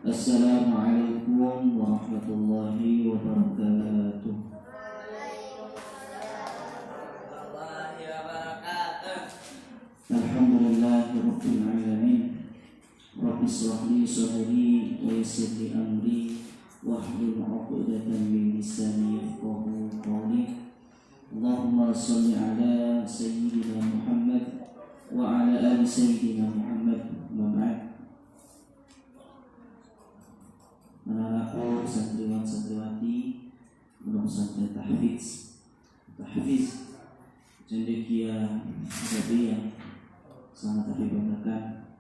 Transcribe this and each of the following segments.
Assalamualaikum warahmatullahi wabarakatuh. Alhamdulillahirabbil alamin. Rabbi shrah li sadri wa yassir li amri wahlul 'uqdatam min lisani yafqahu qawli. Allahumma shalli ala sayyidina Muhammad wa ala ali sayyidina Muhammad. Anak-anakku, santriwan-santriwati, pesantren tahfiz cendekia Nabi yang sangat kami banggakan.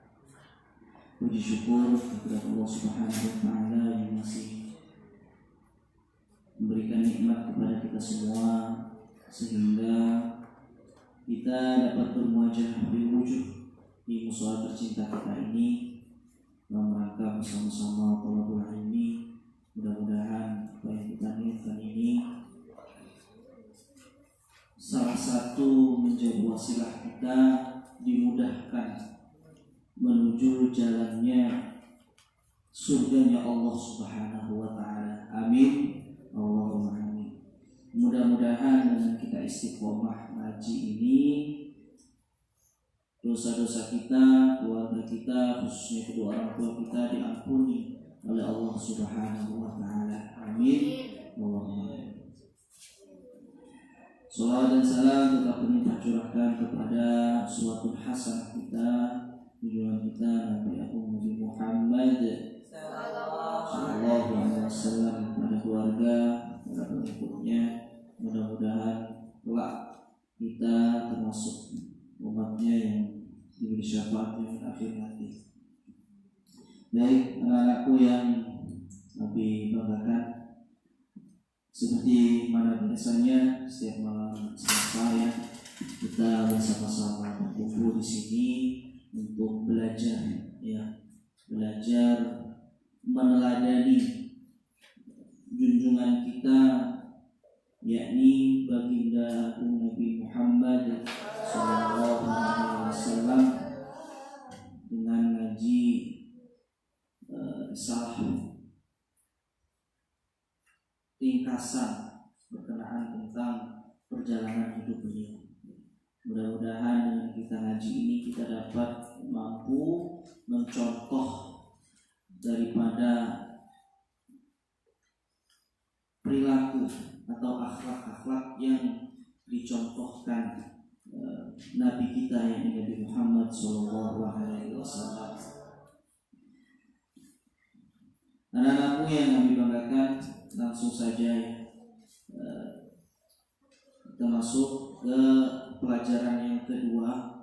Puji syukur kepada Allah Subhanahu wa taala yang masih memberikan nikmat kepada kita semua sehingga kita dapat bermuajah berwujud di musyawarah tercinta kita ini dalam rangka bersama-sama thalabul ilmi. Mudah-mudahan apa yang kita niatkan ini salah satu menjadi wasilah kita dimudahkan menuju jalannya surganya Allah Subhanahu wa taala. Amin. Allahumma amin. Mudah-mudahan dengan kita istiqomah ngaji ini, dosa-dosa kita, keluarga kita, khususnya kedua orang tua kita diampuni oleh Allah Subhanahu wa taala. Amin. Allahumma amin. Salawat dan salam tetap kita curahkan kepada uswatun hasanah kita, tujuan kita Nabi Muhammad sallallahu alaihi wasallam, kepada keluarga, kepada pengikutnya. Mudah-mudahan kelak kita termasuk umatnya yang diberi syafaat di akhir nanti. Baik, anak-anakku yang Nabi banggakan, seperti mana biasanya setiap malam Selasa ya, kita bersama-sama berkumpul di sini untuk belajar meneladani junjungan kita, yakni baginda Nabi Muhammad sallallahu alaihi wasallam, dengan ngaji ringkasan berkenaan tentang perjalanan hidup beliau. Mudah-mudahan dengan kita ngaji ini kita dapat mampu mencontoh daripada perilaku atau akhlak-akhlak yang dicontohkan Nabi kita yang Nabi Muhammad sallallahu alaihi wasallam. Anak-anakku yang kami banggakan, langsung saja kita masuk ke pelajaran yang kedua,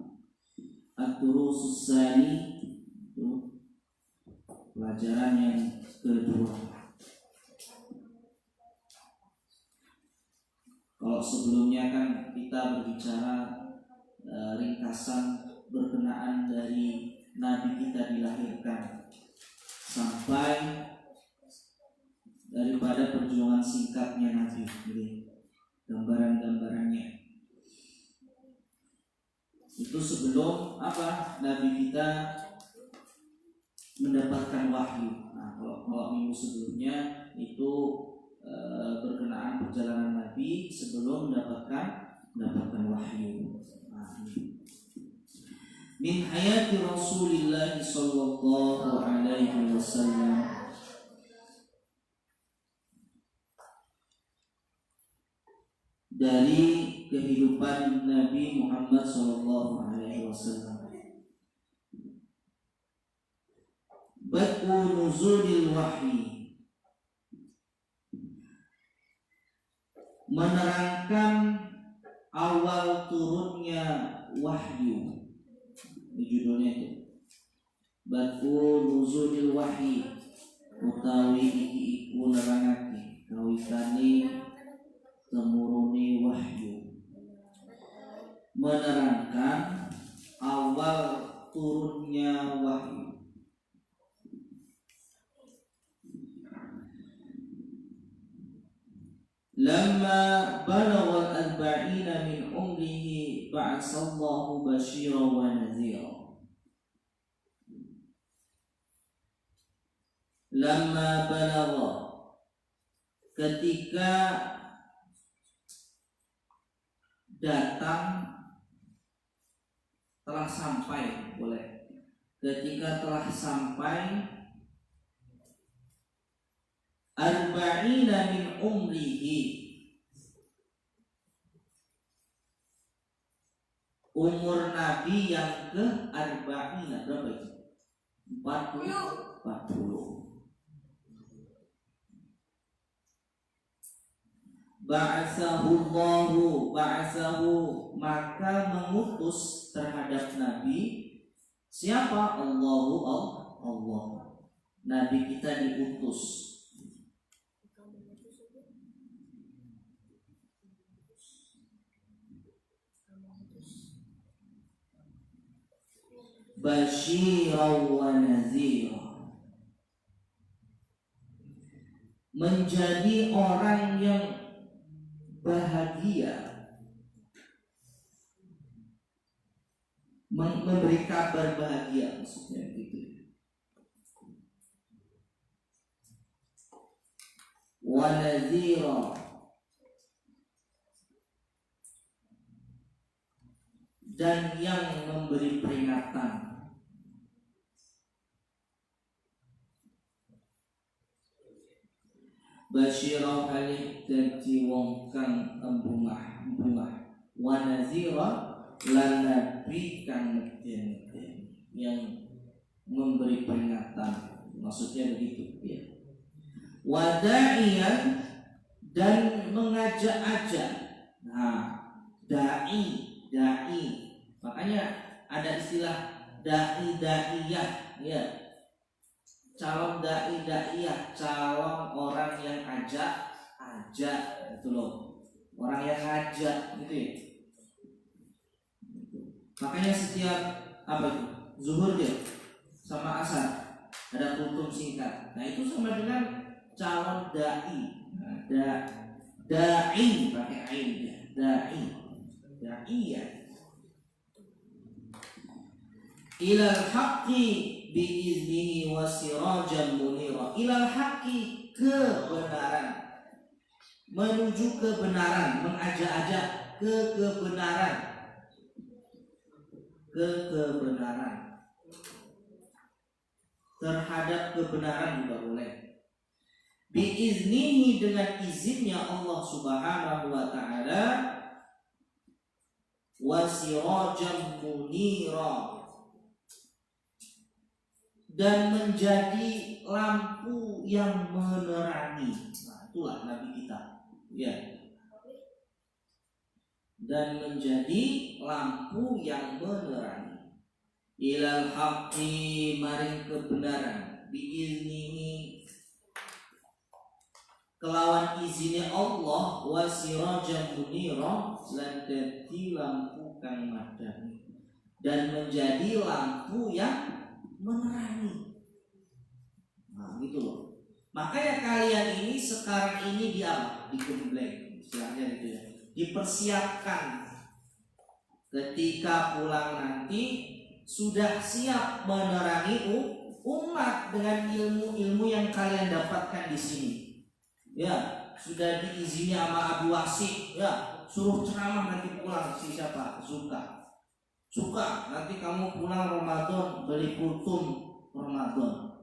Ad-Durusus Tsani, pelajaran yang kedua. Kalau sebelumnya kan kita berbicara ringkasan berkenaan dari Nabi kita dilahirkan sampai daripada perjuangan singkatnya Nabi, gambaran-gambarannya. Itu sebelum Nabi kita mendapatkan wahyu. Nah, kalau minggu sebelumnya itu berkenaan perjalanan Nabi sebelum mendapatkan wahyu. Min hayati Rasulillah sallallahu alaihi wasallam, dari kehidupan Nabi Muhammad sallallahu alaihi wasallam. Batu nuzulil wahyi, menerangkan awal turunnya wahyu. Ini judulnya itu. Batu nuzulil wahyi, utawi iki iku nerangake kawitane temurune wahyu, menerangkan awal turunnya wahyu. Lamma balagha al-arba'ina min umrihi ba'asallahu basyira wa nadhira. lamma balagha, ketika datang, telah sampai, boleh, ketika telah sampai arba'ina min umrihi, umur Nabi yang ke arba'ina, berapa itu? 40. Ba'atsahu, maka mengutus terhadap Nabi siapa? Allah. Nabi kita diutus. Basyiran wa nadhira, menjadi orang yang bahagia, memberi kabar bahagia, maksudnya gitu. Wa nadhira, dan yang memberi peringatan. Basyirah alih dadi wong kang embungah, wa nazira lan nabi kang ngeden, yang memberi peringatan, maksudnya begitu ya. Wa da'iyan, dan mengajak-ajak. Nah, dai, makanya ada istilah da'iyah ya. Calon da'iyah, calon orang yang ajak itu loh, orang yang ngajak gitu ya. Makanya setiap zuhur dia sama asar ada kultum singkat. Nah itu sama dengan calon da'i. Nah, da'i pakai ain ya, da'iyah ilal haqqi biiznihi wa sirajan munira. Ilal haqqi, kebenaran, menuju kebenaran, mengajak-ajak ke kebenaran, terhadap kebenaran juga boleh. Biiznihi, dengan izinnya Allah Subhanahu wa taala, wa sirajan munira, dan menjadi lampu yang menerangi. Nah, itulah Nabi kita ya. Dan menjadi lampu yang menerangi. Ilal haqqi, maring kebenaran, biiznihi, kelawan izinnya Allah, wa sirajan munira, lan dadi lampu kang madani, dan menjadi lampu yang menerangi. Nah gitu loh. Makanya kalian ini sekarang ini digembleng, istilahnya gitu ya, dipersiapkan. Ketika pulang nanti sudah siap menerangi umat dengan ilmu-ilmu yang kalian dapatkan di sini. Ya, sudah diizini sama Abu Wasik, ya, suruh ceramah nanti pulang siapa? Suka nanti kamu pulang Ramadan beli kultum Ramadan.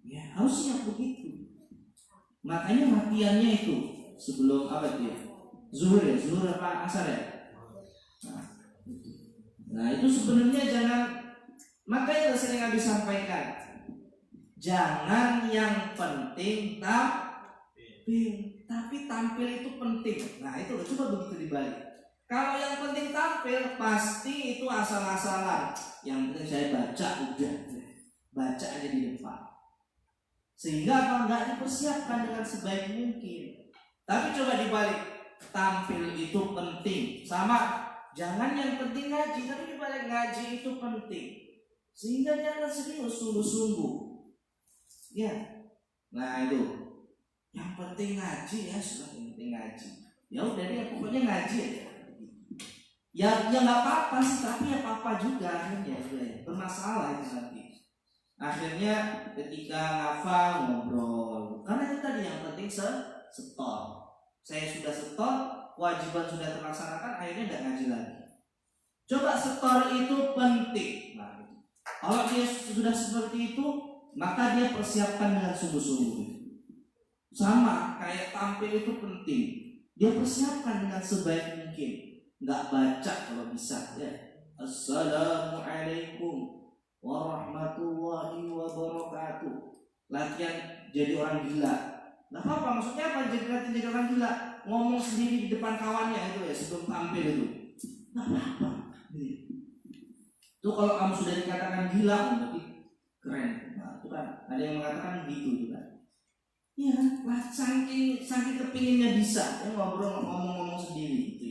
Ya, harusnya begitu. Makanya latihannya itu sebelum zuhur ya, zuhur apa asar ya. Nah itu sebenarnya jangan, makanya sering habis sampaikan, jangan yang penting tapi tampil itu penting. Nah itu coba begitu dibalik. Kalau yang penting tampil, pasti itu asal-asalan. Yang penting saya baca aja di depan. Sehingga nggak dipersiapkan dengan sebaik mungkin. Tapi coba dibalik, tampil itu penting. Sama, jangan yang penting ngaji, tapi dibalik ngaji itu penting. Sehingga jangan serius, sungguh-sungguh. Ya, nah itu. Yang penting ngaji ya, sudah yang penting ngaji. Ya udah deh, pokoknya ngaji aja. Ya nggak apa-apa sih, tapi ya apa juga akhirnya bermasalah itu nanti. Akhirnya ketika ngafal ngobrol, karena itu tadi yang penting setor. Saya sudah setor, kewajiban sudah terlaksanakan, akhirnya tidak ngaji lagi. Coba setor itu penting. Nah, kalau dia sudah seperti itu, maka dia persiapkan dengan sungguh-sungguh. Sama kayak tampil itu penting, dia persiapkan dengan sebaik mungkin. Nggak baca kalau bisa ya. Assalamualaikum warahmatullahi wabarakatuh. Latihan jadi orang gila. Nggak apa-apa, maksudnya apa? Latihan jadi orang gila. Ngomong sendiri di depan kawannya itu ya sebelum tampil itu. Nggak apa-apa. Itu kalau kamu sudah dikatakan gila, berarti keren. Nah, itu kan ada yang mengatakan gitu juga. Ya, lah saking kepinginnya bisa, ya ngomong sendiri gitu.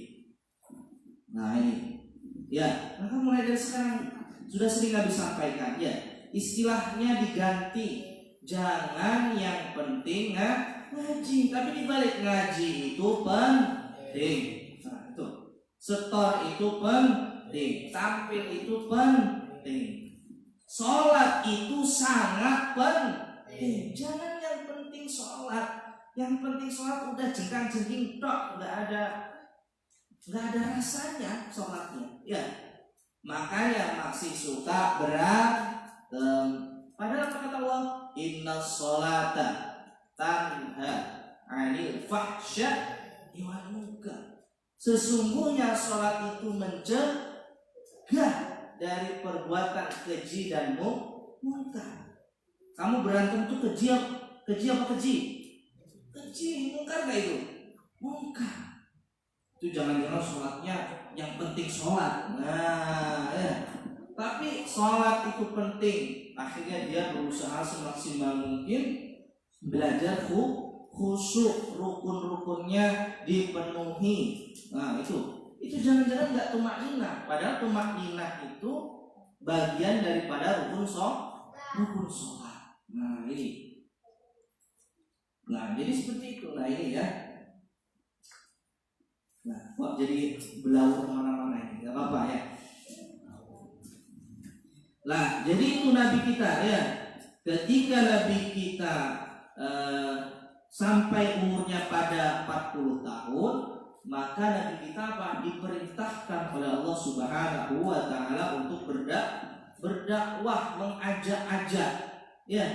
Nah ini, ya, maka mulai dari sekarang sudah sering Nabi sampaikan, ya, istilahnya diganti, jangan yang penting ngaji, tapi dibalik ngaji itu penting. Nah, itu setor itu penting, tampil itu penting, sholat itu sangat penting. Jangan yang penting sholat, yang penting sholat udah jengkang-jengking tok, nggak ada rasanya sholatnya, ya. Makanya masih suka padahal apa kata Allah? Inna sholata tanha 'anil fahsya'i wal munkar. Sesungguhnya sholat itu mencegah dari perbuatan keji dan munkar. Kamu berantem tuh keji apa keji? Keji, munkar gak itu? Munkar. Itu jangan-jangan sholatnya yang penting sholat. Nah ya. Tapi sholat itu penting. Akhirnya dia berusaha semaksimal mungkin belajar khusyuk, rukun-rukunnya dipenuhi. Nah itu jangan-jangan nggak tumakninah. Padahal tumakninah itu bagian daripada rukun sholat. Nah ini. Nah jadi seperti itu. Nah ini ya. Nah, kok jadi belaur kemana-mana ini? Gak apa-apa ya. Lah, jadi itu Nabi kita ya. Ketika Nabi kita sampai umurnya pada 40 tahun, maka Nabi kita apa? Diperintahkan oleh Allah Subhanahu wa Ta'ala untuk berdakwah, mengajak-ajak, ya,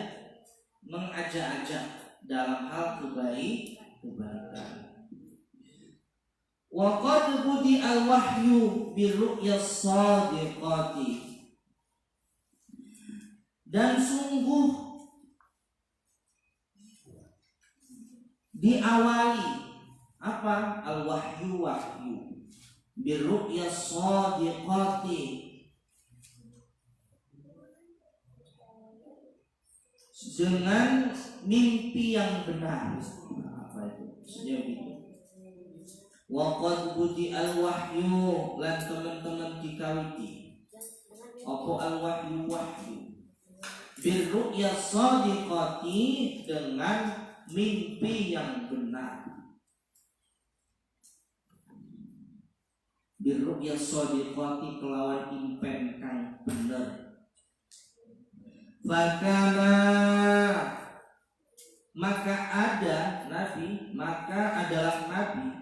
mengajak-ajak dalam hal kebaikan. Wa qad budi al-wahyu birru'yas shadiqati. Dan sungguh diawali apa? Al-wahyu birru'yas shadiqati, dengan mimpi yang benar. Apa itu? Sejauh itu. Waqad budi al-wahyu, lan teman-teman dikawiti apa al-wahyu birru'ya shadiqati, dengan mimpi yang benar. Birru'ya shadiqati kelawan impen kang bener. Fakana, maka adalah Nabi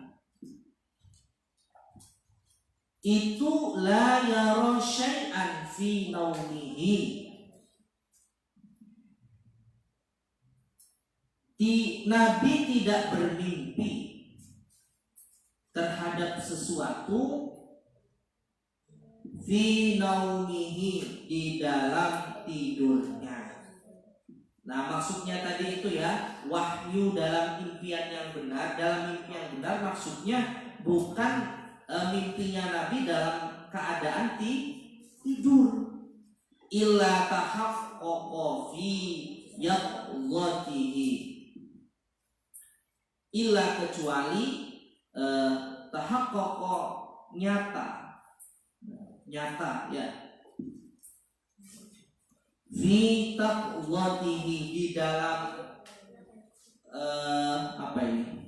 itu la yara syai'an fi naumihi, Nabi tidak bermimpi terhadap sesuatu fi naumihi, di dalam tidurnya. Nah maksudnya tadi itu ya, wahyu dalam impian yang benar. Dalam mimpi yang benar maksudnya bukan mimpinya Nabi dalam keadaan tidur. Illa tahaqqaqa fi yaqdhatihi, illa kecuali tahaqqaqa nyata ya, fi taqdhatihi, di dalam apa ini?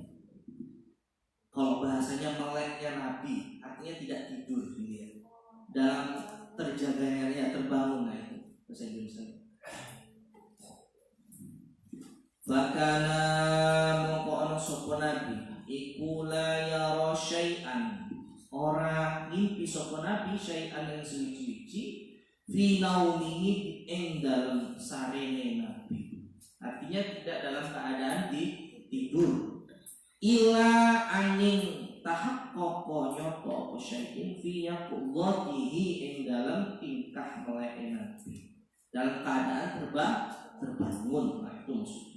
Kalau bahasanya meleknya Nabi, artinya tidak tidur gitu ya. Dalam terjaganya ya, terbangun, nah itu bahasa Indonesia. Fakana mongko ana sapa nabi iku la yara syai'an, ora ngimpi sapa nabi syai'an yang suci-suci fi naumihi ing dalam sarene nabi. Artinya tidak dalam keadaan tidur. Ila angin tahap koko nyoto apa syai'in fi yaqudatihi ing dalam tingkah meleke nabi, dalam keadaan terbangun. Nah, itu maksudnya.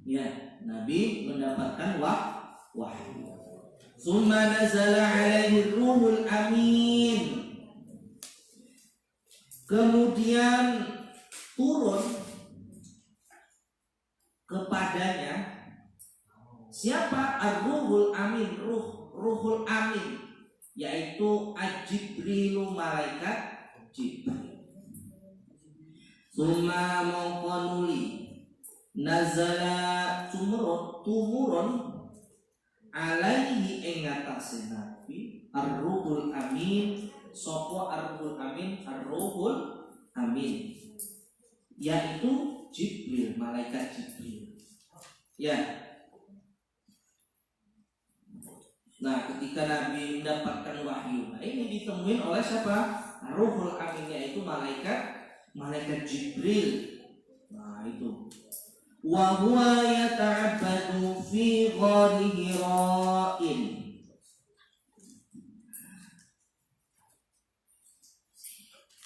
Ya, Nabi mendapatkan wahyu. Summa nazala alaihi ruhul amin. Kemudian turun kepadanya siapa? Ar-ruhul amin, ruhul amin, yaitu Jibrilu, malaikat Jibril. Summa mongkonuli nazala tumurun alaihi ing atase nabi ar-ruhul amin. Sopo ar-ruhul amin? Ar-ruhul amin yaitu Jibril, malaikat Jibril. Ya. Nah, ketika Nabi mendapatkan wahyu, nah ini ditemuin oleh siapa? Ar-ruhul amin, yaitu malaikat Jibril. Nah, itu wa huwa yata'abbadu fi ghari Hira'in.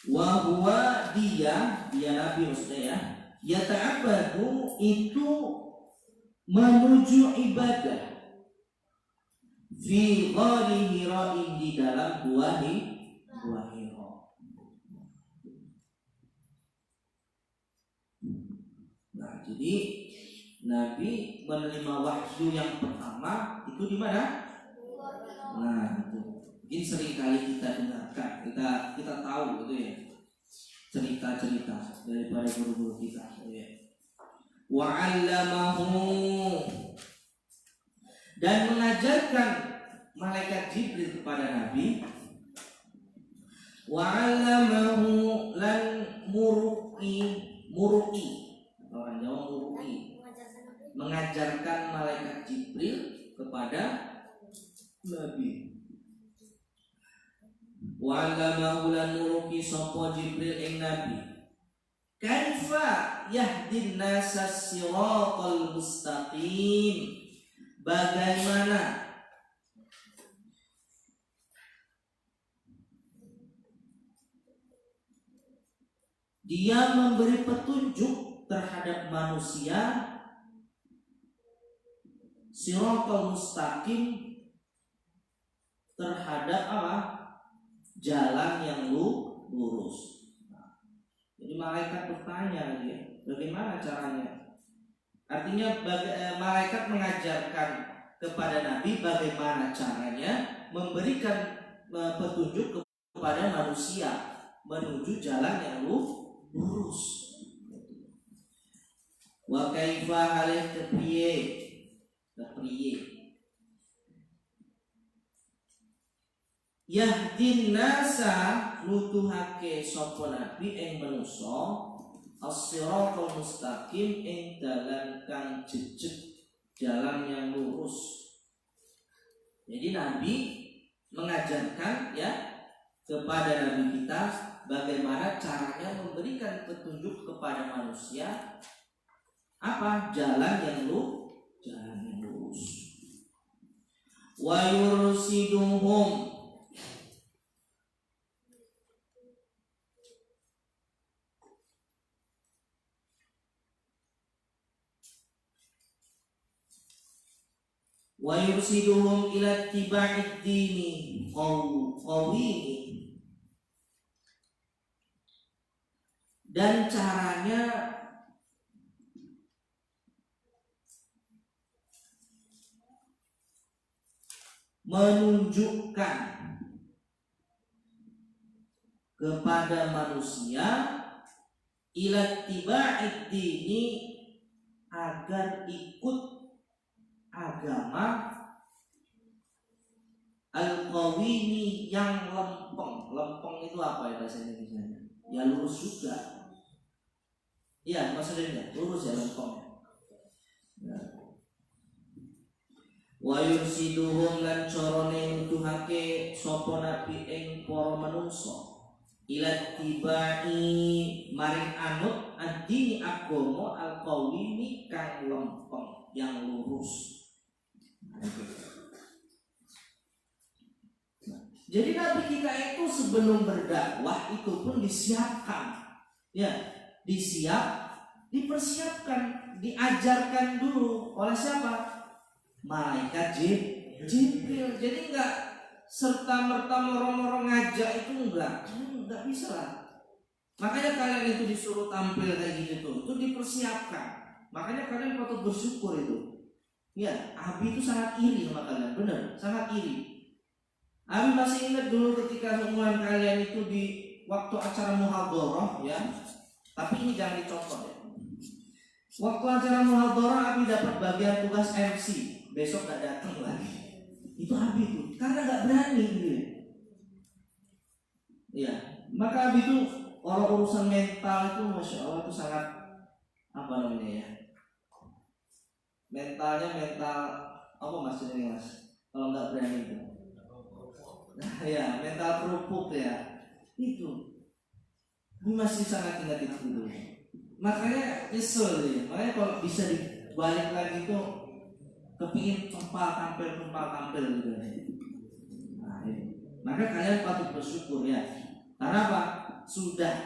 Wa huwa dia Nabi maksudnya ya, yata'abbadu itu menuju ibadah fi ghari Hira'in, di dalam gua Hira. Nah, jadi Nabi menerima wahyu yang pertama itu di mana? Nah, itu mungkin sering kali kita dengarkan, kita tahu gitu ya, cerita-cerita daripada guru-guru kita. Ya. Wa 'allamahu, dan mengajarkan malaikat Jibril kepada Nabi. Wa 'allamahu lan muruki, orang Jawa muruki, mengajarkan malaikat Jibril kepada Nabi. Wa 'allamahu lan muruki sapa Jibril ing Nabi kaifa yahdin nasa siratal mustaqim, bagaimana dia memberi petunjuk terhadap manusia siratal mustaqim, terhadap apa? Jalan yang lurus. Nah, jadi malaikat bertanya dia, bagaimana caranya? Artinya malaikat mengajarkan kepada Nabi bagaimana caranya memberikan petunjuk kepada manusia menuju jalan yang lurus. Wa kaifa halih kepriye yahdin nasa, nutuhake sapa nabi ing manusa as-siratal mustaqim, ing dalan kang jejeg, jalan yang lurus. Jadi Nabi mengajarkan ya kepada Nabi kita bagaimana caranya memberikan petunjuk kepada manusia apa? Jalan yang lurus. Wa yursiduhum, wa yursiduhum ila tiba'id dini qawimi, dan caranya menunjukkan kepada manusia ila tiba'id dini, agar ikut agama al-qawimi, yang lempeng. Lempeng itu apa ya bahasa Indonesia? ya lurus juga. Iya, maksudnya lurus ya lengkong. Ya. Wa yursiduhum lan corone nuduhake sapa nabi ing para manungsa ila tibai maring anut adini agama al-qawimi kang lempeng yang lurus. Jadi nabi kita itu sebelum berdakwah itu pun disiapkan, ya, dipersiapkan, diajarkan dulu oleh siapa? Malaikat Jibril. Jadi enggak serta merta morong-morong ngajak itu enggak bisa lah. Makanya kalian itu disuruh tampil kayak gini tuh, itu dipersiapkan. Makanya kalian patut bersyukur itu. Ya, Abi itu sangat iri sama kalian, benar, sangat iri. Abi masih ingat dulu ketika seumuran kalian itu di waktu acara muhadharah, ya. Tapi ini jangan dicontoh ya. Waktu acara muhadharah Abi dapat bagian tugas MC, besok gak datang lagi. Itu Abi itu, karena gak berani gitu. Ya, maka Abi itu kalau urusan mental itu masya Allah itu sangat apa namanya ya? Mentalnya mental apa maksudnya mas? Kalau nggak berani itu, nah ya mental kerupuk ya itu. Ini masih sangat ingat itu dulu. Makanya nyesel ya. Makanya kalau bisa dibalik lagi tuh kepingin tempal tampil gitu. Nah, maka kalian patut bersyukur ya. Karena apa? Sudah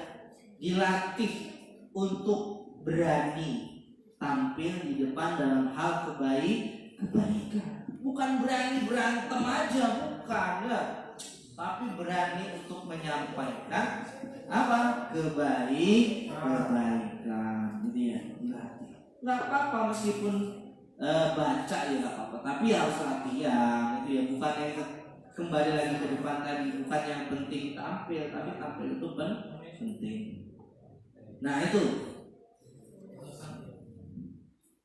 dilatih untuk berani tampil di depan dalam hal kebaikan. Bukan berani berantem aja, bukan ya. Tapi berani untuk menyampaikan apa? Kebaikan. Jadi ya, dilatih. Nggak apa-apa meskipun baca ya nggak apa-apa. Tapi harus latihan. Itu ya, bukan yang kembali lagi ke depan tadi, bukan yang penting tampil, tapi tampil itu penting. Nah itu.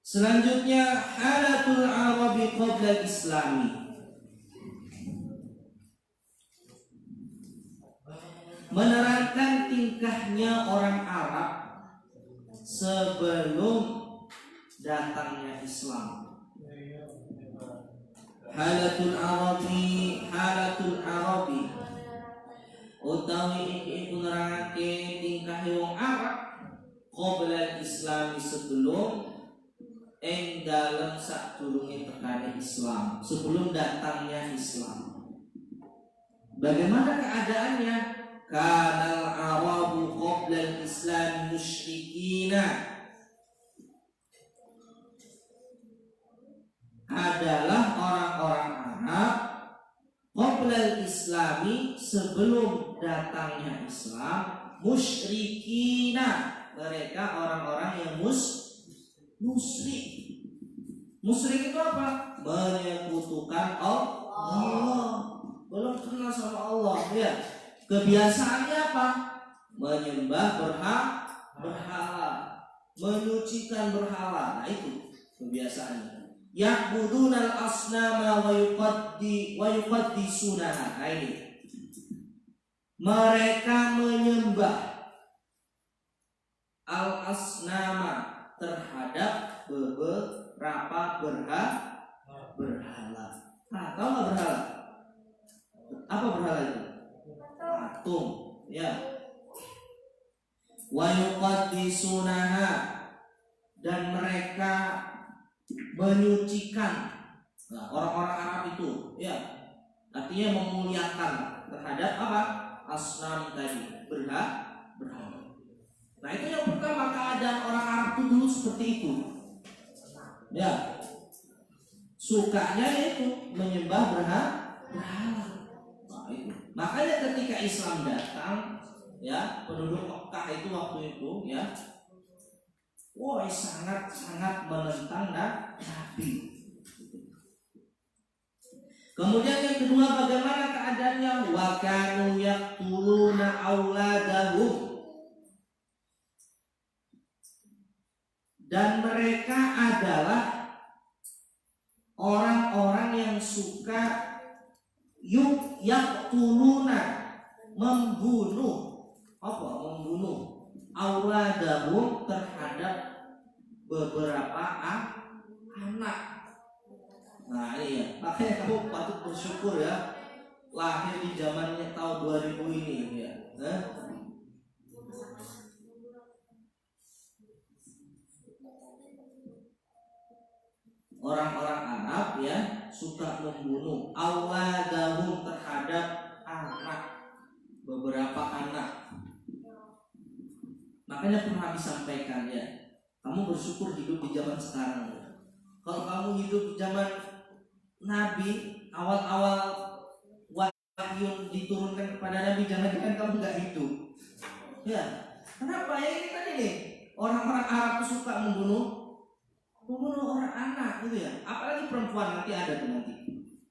Selanjutnya halatul Arabi qabla Islami. Menerangkan tingkahnya orang Arab sebelum datangnya Islam. Halatul Arabi utawi iku nerangake tingkah wong Arab qabla Islam sebelum ing dalem sadurunge tekane Islam, sebelum datangnya Islam. Bagaimana keadaannya? Kanal Arabu qabla Islam musyrikina. Adalah orang-orang Arab qabla Islami sebelum datangnya Islam musyrikina. Mereka orang-orang yang musyrik. Musyrik itu apa? Menyekutukan Allah. Belum kenal sama Allah ya. Kebiasaannya apa? Menyembah berhala, menyucikan berhala. Nah itu kebiasaannya. Ya'budunal asnama wa yuqaddisunaha. Nah ini. Mereka menyembah al-asnama terhadap beberapa berhala. Nah, tahu nggak berhala? Apa berhala itu? Patung, ya. Wa yuqaddisunaha, dan mereka menyucikan. Nah, orang-orang Arab itu, ya, artinya memuliakan terhadap apa? Asnam tadi, berhala. Nah itu yang pertama, keadaan orang Arab itu dulu seperti itu. Ya, sukanya itu menyembah berhala. Nah, itu. Makanya ketika Islam datang, ya, penduduk Mekah itu waktu itu, ya, wah sangat menentang Nabi. Kemudian yang kedua, bagaimana keadaannya? Wa kanu yaqtuluna auladahum. Dan mereka adalah orang-orang yang suka yaqtuluna, membunuh apa? Membunuh auladahum terhadap beberapa anak. Nah ini ya, makanya kamu patut bersyukur ya, lahir di zamannya tahun 2000 ini ya. Orang-orang Arab ya suka membunuh auladahum terhadap anak, beberapa anak. Makanya pernah disampaikan ya, kamu bersyukur hidup di zaman sekarang ya. Kalau kamu hidup di zaman Nabi, awal-awal wahyu diturunkan kepada Nabi, jangan-jangan kamu nggak hidup. Ya, kenapa ya ini tadi nih, orang-orang Arab suka membunuh orang anak gitu ya. Apalagi perempuan, nanti ada tuh nanti.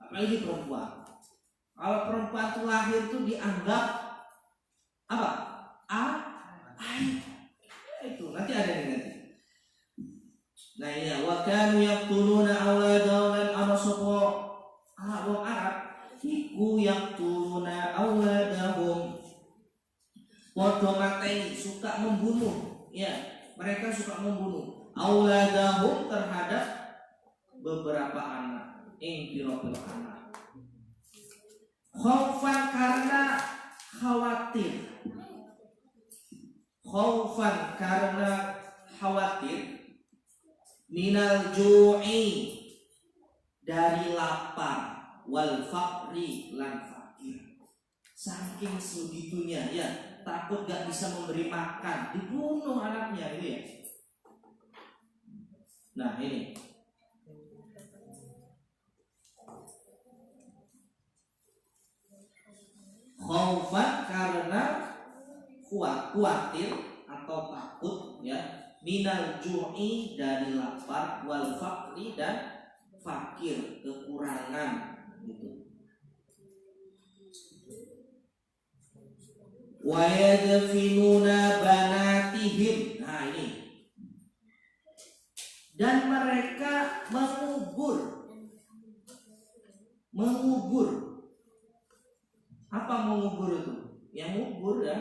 Apalagi perempuan. Kalau perempuan tuh lahir tuh dianggap apa? Aib. Itu nanti ada nih nanti. Nah ini ya, wa kanu yaqtuluna auladahum lan ana sapa wong Arab iku yaqtuluna auladahum. Padha mateni, suka membunuh. Ya, mereka suka membunuh auladahum terhadap beberapa anak, pira-pira anak. Khaufan karena khawatir. Khaufan karena khawatir. Minal ju'i dari lapar, wal faqri lan fakir. Saking segitunya ya, takut gak bisa memberi makan, dibunuh anaknya gitu ya. Nah ini khaufan karena khawatir atau takut ya, minal ju'i dari lapar, wal faqri dan fakir, kekurangan gitu. Wa yadfinuna banatihim. Nah ini, dan mereka mengubur. Apa mengubur itu? Yang ngubur ya.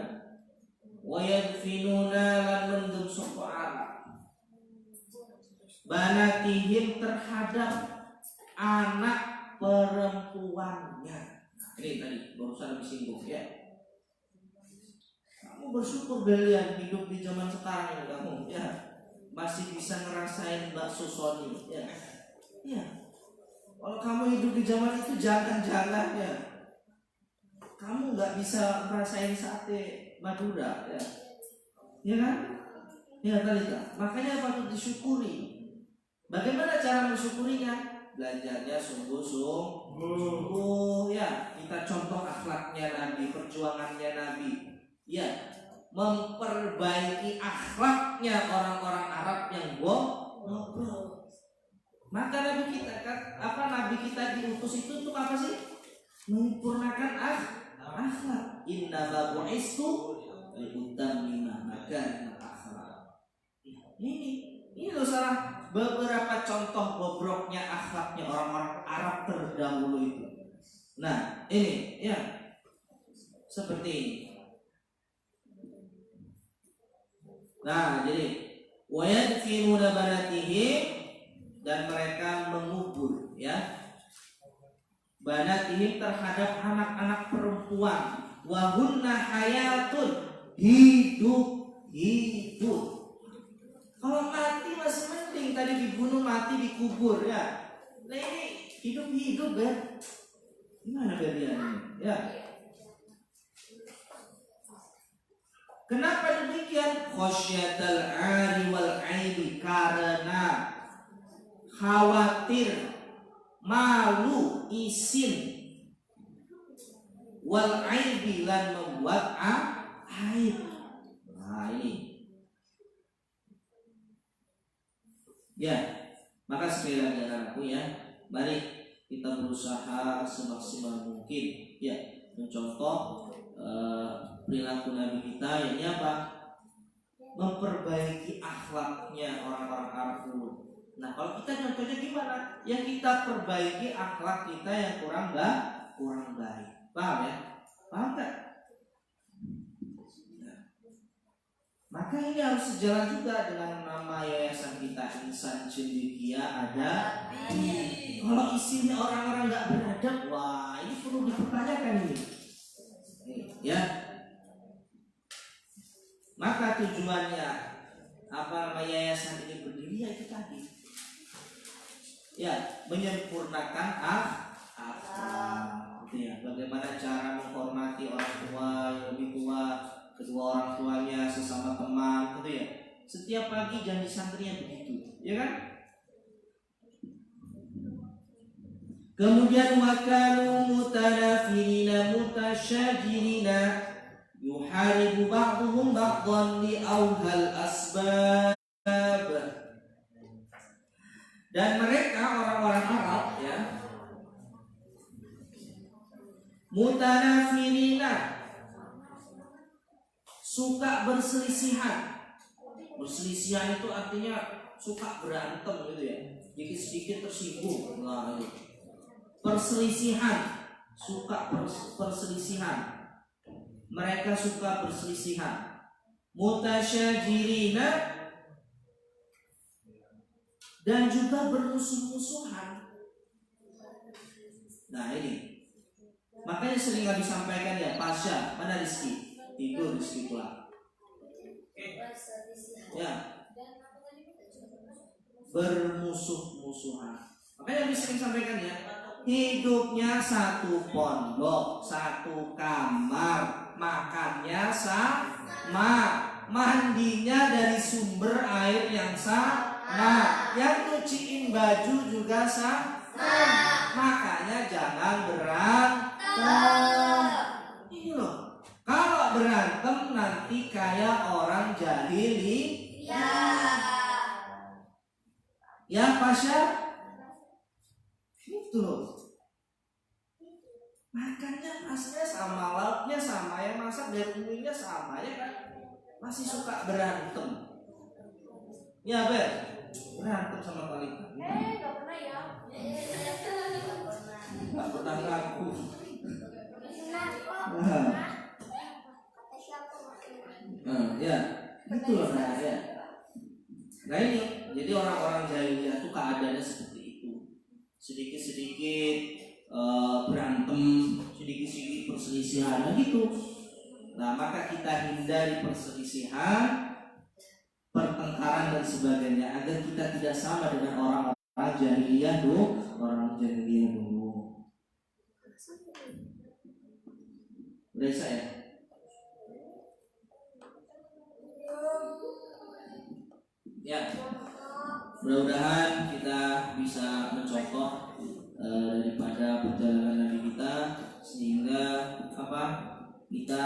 Wa yadfinuna lan mendem sapa Arab banatihim terhadap anak perempuannya. Nah, ini tadi barusan disinggung ya. Kamu bersyukur kalian hidup di zaman sekarang ini, kamu ya masih bisa ngerasain bakso Sony ya. Ya. Kalau kamu hidup di zaman itu jangan-jangan ya, kamu nggak bisa ngerasain sate Madura ya. Ya kan? Ya tadi kan. Makanya patut disyukuri. Bagaimana cara mensyukurinya? Belajarnya sungguh-sungguh ya. Kita contoh akhlaknya Nabi, perjuangannya Nabi. Ya, memperbaiki akhlaknya orang-orang Arab yang ngobrol. Maka Nabi kita Nabi kita diutus itu untuk apa sih? Menyempurnakan akhlak. Innama bu'istu liutammima makarim akhlak. Ini loh salah beberapa contoh bobroknya akhlaknya orang-orang Arab terdahulu itu. Nah, ini ya seperti ini. Nah, jadi wa yadfinuna banatihim, dan mereka mengubur ya banatihim terhadap anak-anak perempuan. Wa hunna hayatun, hidup. Kalau mati masih mending, tadi dibunuh mati dikubur ya. Nah ini hidup ya. Gimana kalian ya? Kenapa demikian? Khosyatal 'ari wal 'aibi, karena khawatir, malu, isin, wal 'aibi lan membuat aib. Nah ini ya, maka sekali lagi anakku ya, mari kita berusaha semaksimal mungkin ya mencontoh perilaku Nabi kita. Ini apa? Memperbaiki akhlaknya orang-orang Arab dulu. Nah kalau kita contohnya gimana? Ya kita perbaiki akhlak kita yang kurang baik. Paham ya? Paham gak? Maka ini harus sejalan juga dengan nama yayasan kita, Insan Cendekia Ada. Kalau isinya orang-orang nggak beradab, wah ini perlu dipertanyakan ini. Ya. Maka tujuannya apa nama yayasan ini berdiri ya itu tadi. Ya, menyempurnakan akhlak. Gitu ya. Bagaimana cara menghormati orang tua yang lebih tua, kedua orang tuanya, sesama teman, gitu ya. Setiap pagi janji santrinya begitu, ya kan? Kemudian wakanu mutanafirina mutasyajirina yuharibu ba'duhum ba'dhan li awhal asbab. Dan mereka orang-orang Arab ya, mutanafirina, suka berselisihan. Berselisihan itu artinya suka berantem gitu ya. Sedikit-sedikit tersinggung. Nah, itu. Perselisihan, suka perselisihan. Mereka suka berselisihan. Mutasyajirina, dan juga bermusuh-musuhan. Nah ini, makanya sering kali disampaikan ya, Pasha, mana Rizky? Tidur Rizky pulang. Ya, bermusuh-musuhan. Makanya sering sampaikan ya, hidupnya satu pondok, satu kamar, makannya sama, mandinya dari sumber air yang sama, yang nyuciin baju juga sama. Makanya jangan berantem. Ini loh, kalau berantem nanti kayak orang jahili. Ya Pasha, itu loh. Makannya aslinya sama, lauknya sama, yang masak dari buminya sama, ya kan? Masih suka berantem. Ya Ber, berantem sama Talita. Gak pernah ya. Gak pernah ngaku. Ya, itu loh nah, ya. Nah ini, jadi orang-orang jahiliyah itu keadaannya seperti itu. Sedikit-sedikit berantem, sedikit-sedikit perselisihan, gitu. Nah maka kita hindari perselisihan, pertengkaran dan sebagainya agar kita tidak sama dengan orang-orang jahiliyah dulu. Udah bisa ya? Ya, mudah-mudahan kita bisa mencontoh daripada perjalanan Nabi kita sehingga kita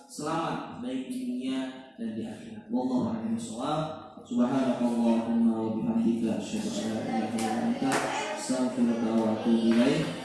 selamat baik di dunia dan di akhirat. Wallahu a'lam bishawab. Subhanakallahumma wa bihamdika asyhadu an la ilaha illa anta astaghfiruka wa atubu ilaik.